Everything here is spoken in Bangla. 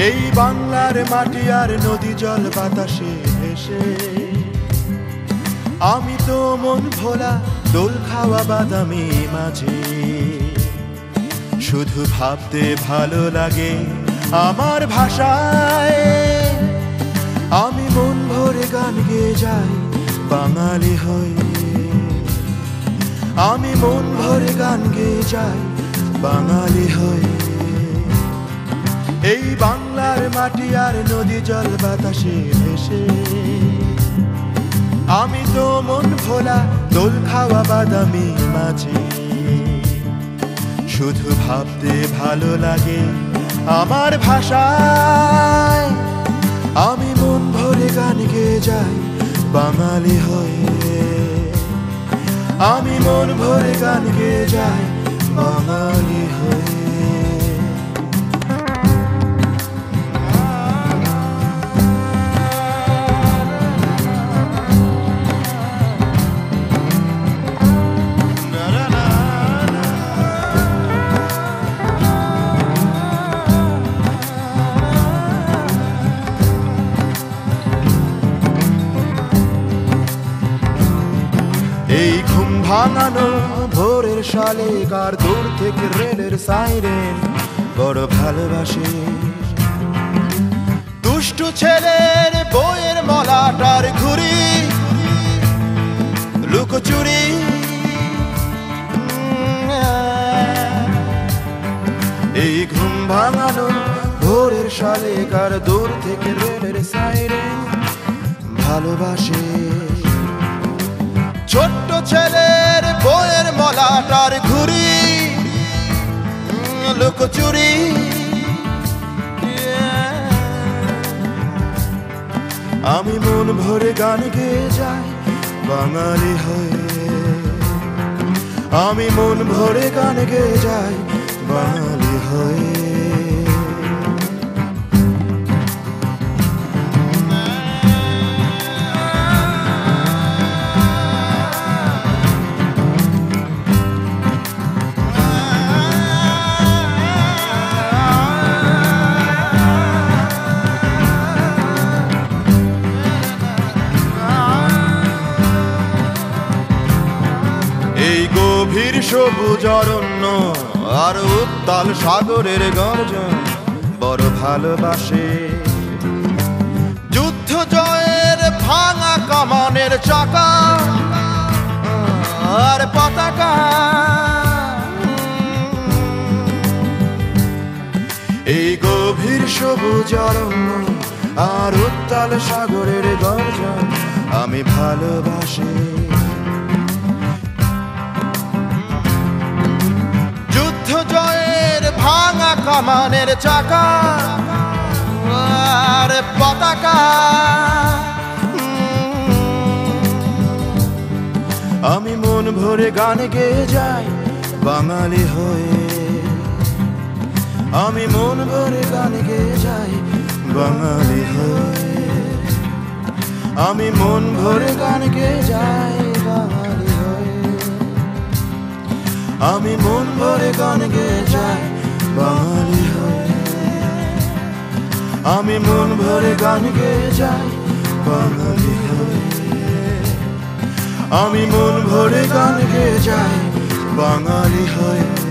এই বাংলার মাটি আর নদী জল বাতাসে ভেসে আমি তো মন ভোলা দোল খাওয়া বাদামি মাঝে। শুধু ভাবতে ভালো লাগে আমার ভাষায়, আমি মন ভরে গান গেয়ে যাই বাঙালি হয়ে। আমি মন ভরে গান গেয়ে যাই বাঙালি হয়ে। এই বাংলার মাটি আর নদী জল বাতাসে ভেসে আমি তো মন ভোলা দোল খাওয়া বাদামি মাঝে। শুধু ভাবতে ভালো লাগে আমার ভাষায়, আমি মন ভরে গান গেয়ে যাই বাঙালি হয়ে। আমি মন ভরে গান গেয়ে যাই বাঙালি হয়ে। এই ঘুম ভাঙানো ভোরের শালিকার দূর থেকে রেলের সাইরেন বড় ভালোবাসে। দুষ্টু ছেলের বইয়ের মলাটার ঘুরি লুকোচুরি। এই ঘুম ভাঙানো ভোরের শালিকার দূর থেকে রেলের সাইরেন ভালোবাসে। ছোট্ট ছেলের বইয়ের মলাটার ঘুরি লুকোচুরি। আমি মন ভরে গান গেয়ে যাই বাঙালি হয়ে। আমি মন ভরে গান গেয়ে যাই বাঙালি হয়ে। এই গভীর সবুজ অরণ্য আর উত্তাল সাগরের গর্জন বড় ভালোবাসে। যুদ্ধ জয়ের ভাঙা কামানের চাকা আর পতাকা। এই গভীর সবুজ অরণ্য আর উত্তাল সাগরের গর্জন আমি ভালোবাসি। জয়ের ভাঙা কামানের চাকা আর পতাকা। আমি মন ভরে গান গেয়ে যাই বাঙালি হয়ে। আমি মন ভরে গান গেয়ে যাই বাঙালি হয়ে। আমি মন ভরে গান গেয়ে যাই বাঙালি হয়ে। আমি মন ভরে গান গেয়ে যাই বাঙালি হয়ে। আমি মন ভরে গান গেয়ে যাই বাঙালি হয়ে। আমি মন ভরে গান গেয়ে যাই বাঙালি হয়ে।